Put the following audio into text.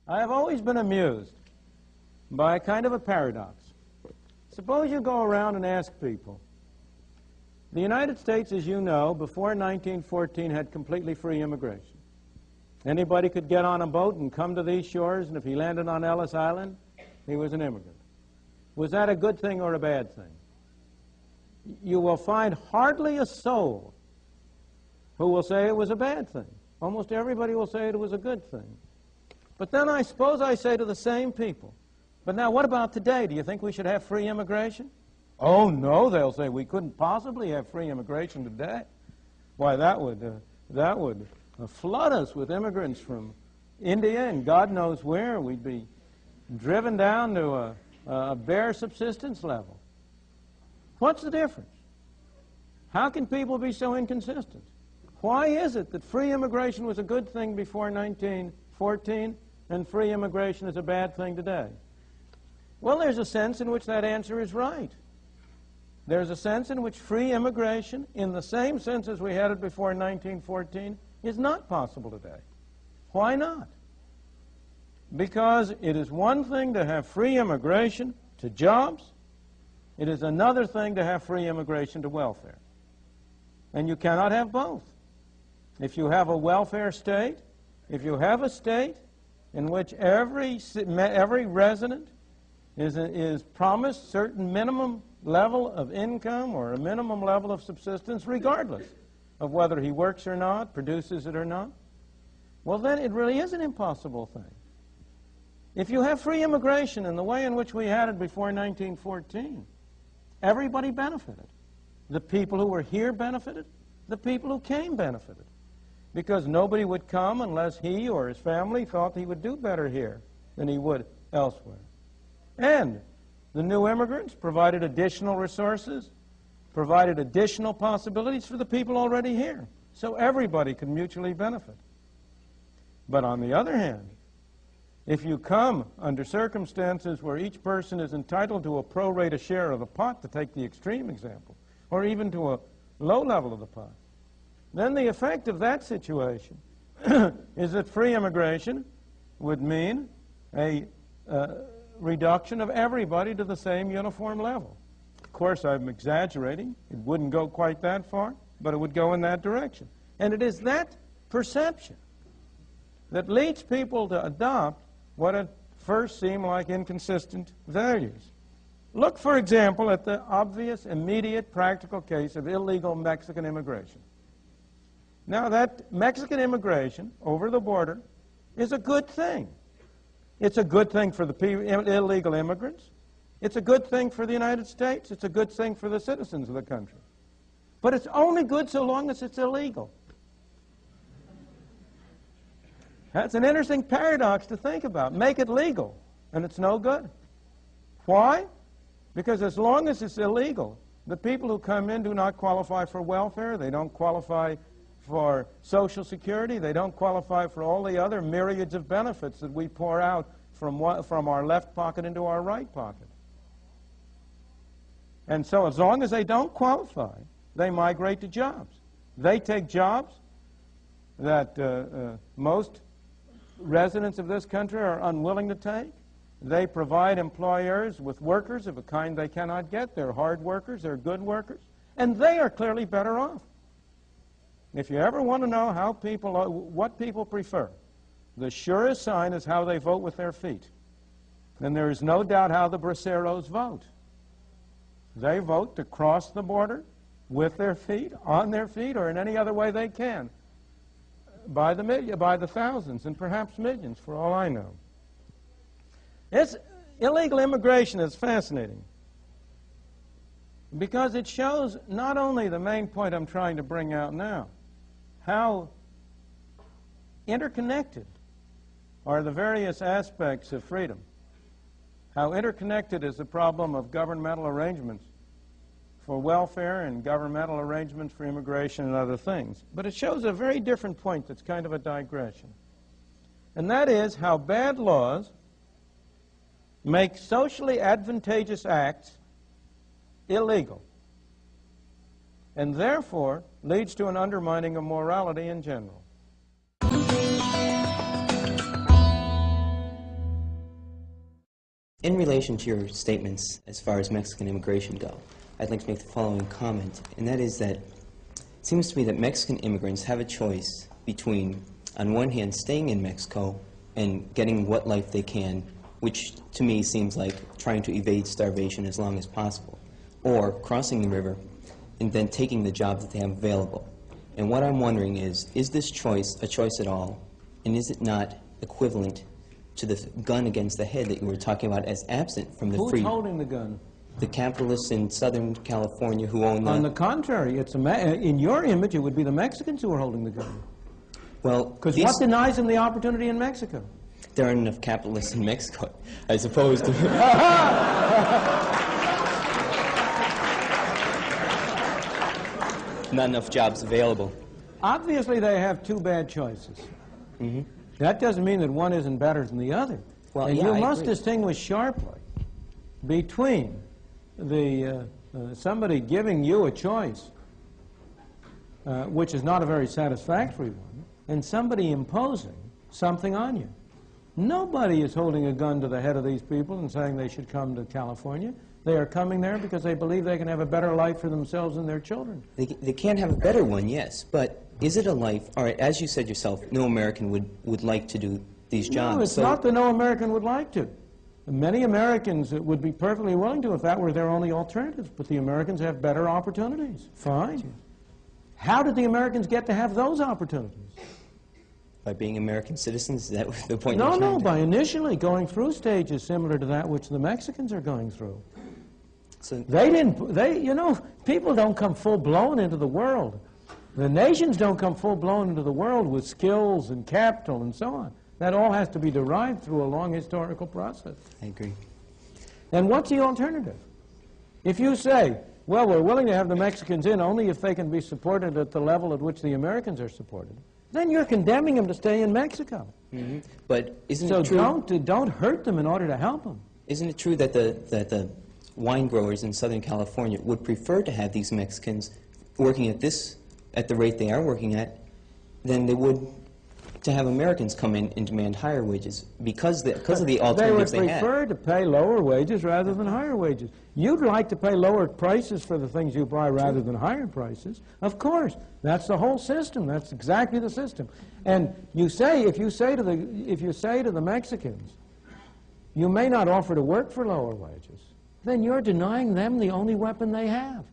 I have always been amused by a kind of a paradox. Suppose you go around and ask people. The United States, as you know, before 1914 had completely free immigration. Anybody could get on a boat and come to these shores, and if he landed on Ellis Island, he was an immigrant. Was that a good thing or a bad thing? You will find hardly a soul who will say it was a bad thing. Almost everybody will say it was a good thing. But then I suppose I say to the same people, but now what about today? Do you think we should have free immigration? Oh, no, they'll say, we couldn't possibly have free immigration today. Why, that would flood us with immigrants from India and God knows where. We'd be driven down to a bare subsistence level. What's the difference? How can people be so inconsistent? Why is it that free immigration was a good thing before 1914 and free immigration is a bad thing today? Well, there's a sense in which that answer is right. There's a sense in which free immigration, in the same sense as we had it before 1914, is not possible today. Why not? Because it is one thing to have free immigration to jobs. It is another thing to have free immigration to welfare. And you cannot have both. If you have a welfare state, if you have a state in which every resident is promised certain minimum level of income or a minimum level of subsistence, regardless of whether he works or not, produces it or not, well, then it really is an impossible thing. If you have free immigration in the way in which we had it before 1914, everybody benefited. The people who were here benefited. The people who came benefited. Because nobody would come unless he or his family thought he would do better here than he would elsewhere. And the new immigrants provided additional resources, provided additional possibilities for the people already here. So everybody could mutually benefit. But on the other hand, if you come under circumstances where each person is entitled to a pro rata share of the pot, to take the extreme example, or even to a low level of the pot, then the effect of that situation is that free immigration would mean a reduction of everybody to the same uniform level. Of course, I'm exaggerating. It wouldn't go quite that far, but it would go in that direction. And it is that perception that leads people to adopt what at first seem like inconsistent values. Look, for example, at the obvious, immediate, practical case of illegal Mexican immigration. Now, that Mexican immigration over the border is a good thing. It's a good thing for the illegal immigrants. It's a good thing for the United States. It's a good thing for the citizens of the country. But it's only good so long as it's illegal. That's an interesting paradox to think about. Make it legal, and it's no good. Why? Because as long as it's illegal, the people who come in do not qualify for welfare. They don't qualify for Social Security. They don't qualify for all the other myriads of benefits that we pour out from our left pocket into our right pocket. And so as long as they don't qualify, they migrate to jobs. They take jobs that most residents of this country are unwilling to take. They provide employers with workers of a kind they cannot get. They're hard workers, they're good workers, and they are clearly better off. If you ever want to know how what people prefer, the surest sign is how they vote with their feet. And there is no doubt how the braceros vote. They vote to cross the border with their feet, on their feet, or in any other way they can, by the thousands and perhaps millions, for all I know. Illegal immigration is fascinating because it shows not only the main point I'm trying to bring out now, how interconnected are the various aspects of freedom, how interconnected is the problem of governmental arrangements for welfare and governmental arrangements for immigration and other things. But it shows a very different point that's kind of a digression. And that is how bad laws make socially advantageous acts illegal, and therefore leads to an undermining of morality in general. relation to your statements as far as Mexican immigration go, I'd like to make the following comment, and that is that it seems to me that Mexican immigrants have a choice between, on one hand, staying in Mexico and getting what life they can, which to me seems like trying to evade starvation as long as possible, or crossing the river and then taking the job that they have available. And what I'm wondering is this choice a choice at all, and is it not equivalent to the gun against the head that you were talking about as absent from the free... Who's holding the gun? The capitalists in Southern California who own the... On the contrary, it's in your image, it would be the Mexicans who are holding the gun. Well, because what denies them the opportunity in Mexico? There aren't enough capitalists in Mexico, I suppose. Not enough jobs available. Obviously, they have two bad choices. Mm-hmm. That doesn't mean that one isn't better than the other. Well, and yeah, you I must agree. distinguish sharply between the somebody giving you a choice, which is not a very satisfactory one, and somebody imposing something on you. Nobody is holding a gun to the head of these people and saying they should come to California. They are coming there because they believe they can have a better life for themselves and their children. They can have a better one, yes, but is it a life... All right, as you said yourself, no American would like to do these jobs. No, it's not that no American would like to. Many Americans would be perfectly willing to if that were their only alternative, but the Americans have better opportunities. Fine. How did the Americans get to have those opportunities? By being American citizens? Is that the point? No, by initially going through stages similar to that which the Mexicans are going through. So you know, people don't come full-blown into the world. The nations don't come full-blown into the world with skills and capital and so on. That all has to be derived through a long historical process. I agree. And what's the alternative? If you say, well, we're willing to have the Mexicans in only if they can be supported at the level at which the Americans are supported, then you're condemning them to stay in Mexico. Mm-hmm. But isn't so it true... don't hurt them in order to help them. Isn't it true that the wine growers in Southern California would prefer to have these Mexicans working at the rate they are working at than they would to have Americans come in and demand higher wages because of the alternatives they have? They would prefer to pay lower wages rather than higher wages. You'd like to pay lower prices for the things you buy rather than higher prices. Of course. That's the whole system. That's exactly the system. And you say, if you say to the Mexicans, you may not offer to work for lower wages, then you're denying them the only weapon they have.